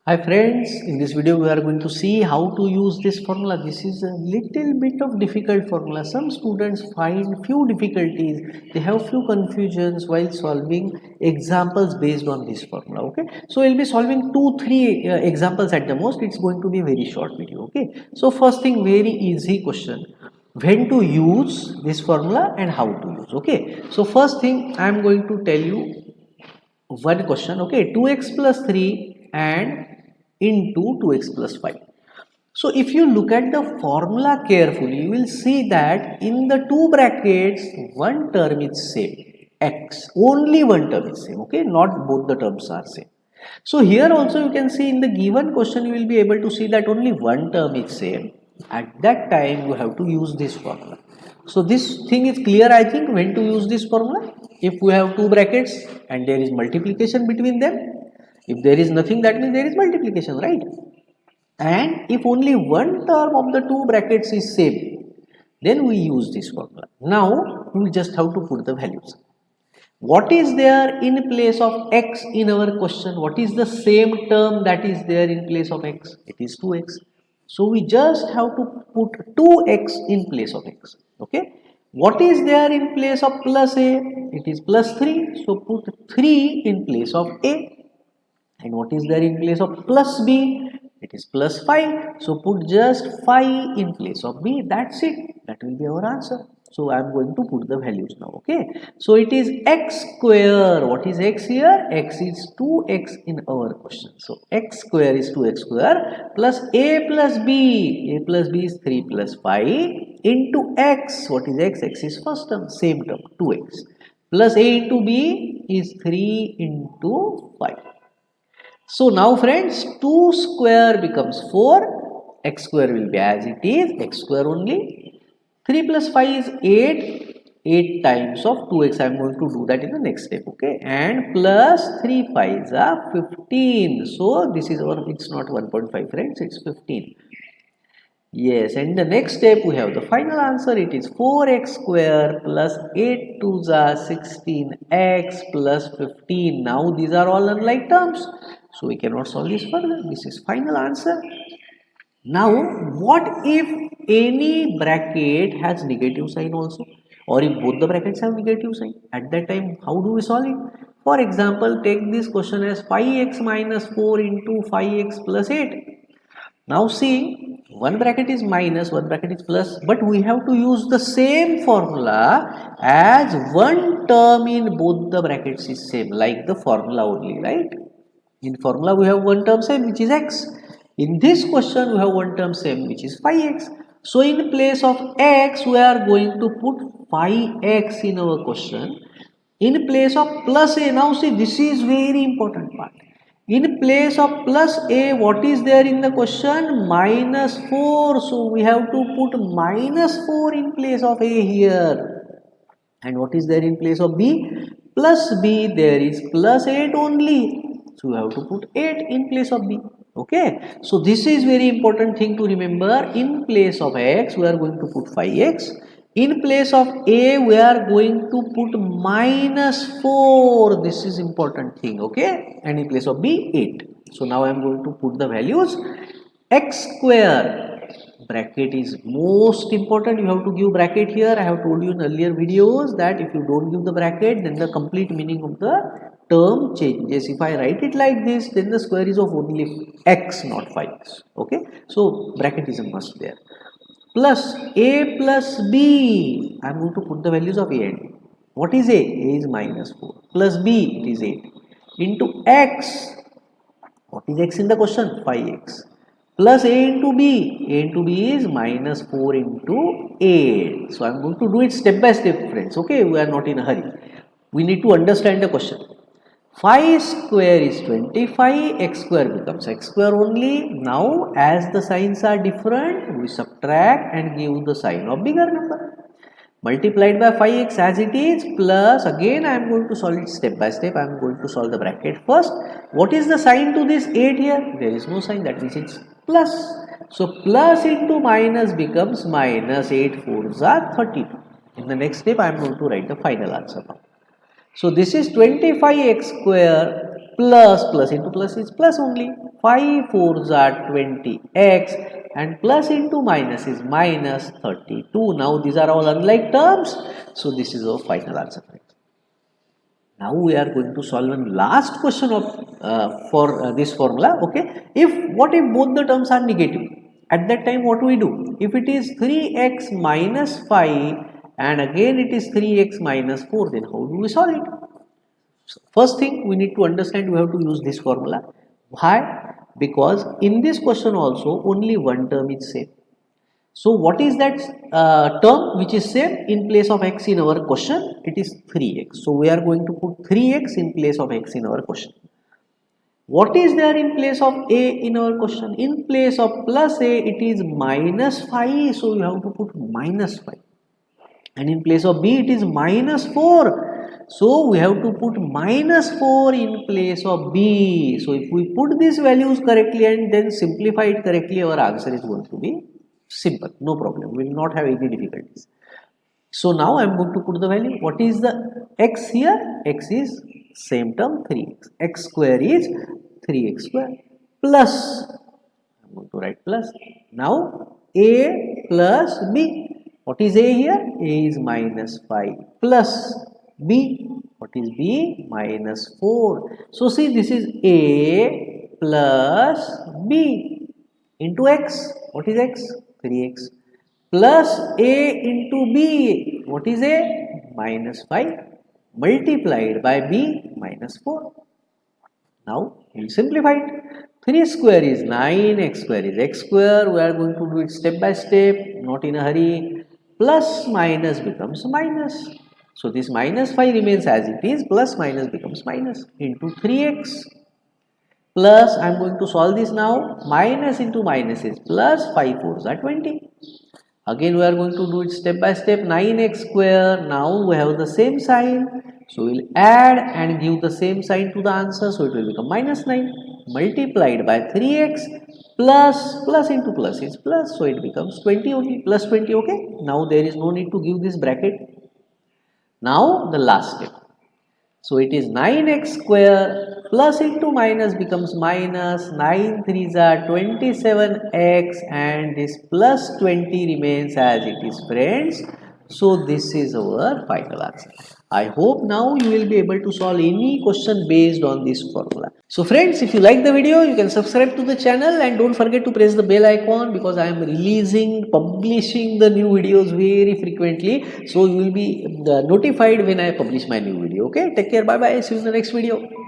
Hi friends, in this video we are going to see how to use this formula. This is a little bit of difficult formula. Some students find few difficulties, they have few confusions while solving examples based on this formula. Okay, so we'll be solving 2-3 examples at the most. It's going to be a very short video. Okay, so first thing, very easy question: when to use this formula and how to use. Okay, so first thing, I am going to tell you one question. Okay, 2x plus 3 and into 2x plus 5. So if you look at the formula carefully, you will see that in the two brackets one term is same, x, only one term is same. Okay, not both the terms are same. So here also you can see in the given question you will be able to see that only one term is same. At that time you have to use this formula. So this thing is clear, I think, when to use this formula. If we have two brackets and there is multiplication between them, if there is nothing, that means there is multiplication, right? And if only one term of the two brackets is same, then we use this formula. Now we just have to put the values. What is there in place of x in our question? What is the same term that is there in place of x? It is 2x. So we just have to put 2x in place of x. Okay. What is there in place of plus a? It is plus 3. So put 3 in place of a. And what is there in place of plus b? It is plus 5. So put just 5 in place of b. That's it. That will be our answer. So I am going to put the values now. Okay. So it is x square. What is x here? X is 2x in our question. So x square is 2x square plus a plus b. A plus b is 3 plus 5 into x. What is x? X is first term, same term, 2x. Plus a into b is 3 into 5. So now friends, 2 square becomes 4, x square will be as it is, x square only. 3 plus 5 is 8, 8 times of 2x. I am going to do that in the next step, okay. And plus 3 5s are 15. So this is our, it's not 1.5 friends, it's 15. Yes, and the next step we have the final answer. It is 4x square plus 8 2s are 16x plus 15. Now these are all unlike terms, so we cannot solve this further. This is final answer. Now what if any bracket has negative sign also, or if both the brackets have negative sign? At that time how do we solve it? For example, take this question as 5x minus 4 into 5x plus 8. Now see, one bracket is minus, one bracket is plus, but we have to use the same formula as one term in both the brackets is same, like the formula only, right? In formula we have one term same, which is x. In this question we have one term same, which is 5x. So in place of x we are going to put 5x in our question. In place of plus a, now see, this is very important part. In place of plus a, what is there in the question? Minus 4. So we have to put minus 4 in place of a here. And what is there in place of b? Plus b, there is plus 8 only. So we have to put 8 in place of b. Okay. So this is very important thing to remember. In place of x, we are going to put 5x. In place of a, we are going to put minus 4. This is important thing, okay? And in place of b, 8. So now I am going to put the values. X square, bracket is most important. You have to give bracket here. I have told you in earlier videos that if you don't give the bracket, then the complete meaning of the term changes. If I write it like this, then the square is of only x, not 5x. Okay? So bracket is a must there. Plus a plus b, I am going to put the values of a and b. What is a? A is minus 4. Plus b, it is 8. Into x, what is x in the question? 5x. Plus a into b, a into b is minus 4 into 8. So I am going to do it step by step, friends. Okay, we are not in a hurry. We need to understand the question. 5 square is 25, x square becomes x square only. Now as the signs are different, we subtract and give the sign of bigger number. Multiplied by 5x as it is, plus, again I am going to solve it step by step. I am going to solve the bracket first. What is the sign to this 8 here? There is no sign, that means it's plus. So plus into minus becomes minus. 8 4s are 32. In the next step I am going to write the final answer now. So this is 25x square plus into plus is plus only. 5 4s are 20x and plus into minus is minus 32. Now these are all unlike terms. So this is our final answer. Now we are going to solve one last question of for this formula. Okay, what if both the terms are negative? At that time what we do? If it is 3x minus 5 and again it is 3x minus 4, then how do we solve it? So first thing we need to understand, we have to use this formula. Why? Because in this question also only one term is same. So what is that term which is same in place of x in our question? It is 3x. So we are going to put 3x in place of x in our question. What is there in place of a in our question? In place of plus a, it is minus 5. So you have to put minus 5. And in place of b, it is minus 4. So we have to put minus 4 in place of b. So if we put these values correctly and then simplify it correctly, our answer is going to be simple. No problem. We will not have any difficulties. So now I am going to put the value. What is the x here? X is same term 3x. X square is 3x square plus. I am going to write plus. Now a plus b. What is a here? A is minus 5 plus b. What is b? Minus 4. So see, this is a plus b into x. What is x? 3x plus a into b. What is a? Minus 5 multiplied by b minus 4. Now we will simplify it. 3 square is 9, x square is x square. We are going to do it step by step, not in a hurry. Plus minus becomes minus. So this minus 5 remains as it is, plus minus becomes minus into 3x. Plus, I am going to solve this now. Minus into minus is plus, 5 4s are 20. Again we are going to do it step by step. 9x square. Now we have the same sign. So we will add and give the same sign to the answer. So it will become minus 9 multiplied by 3x plus into plus is plus. So it becomes 20 only, plus 20. Okay. Now there is no need to give this bracket. Now the last step. So it is 9x square plus into minus becomes minus. 9 3s are 27x and this plus 20 remains as it is, friends. So this is our final answer. I hope now you will be able to solve any question based on this formula. So friends, if you like the video, you can subscribe to the channel and don't forget to press the bell icon, because I am publishing the new videos very frequently. So you will be notified when I publish my new video. Okay, take care. Bye bye. See you in the next video.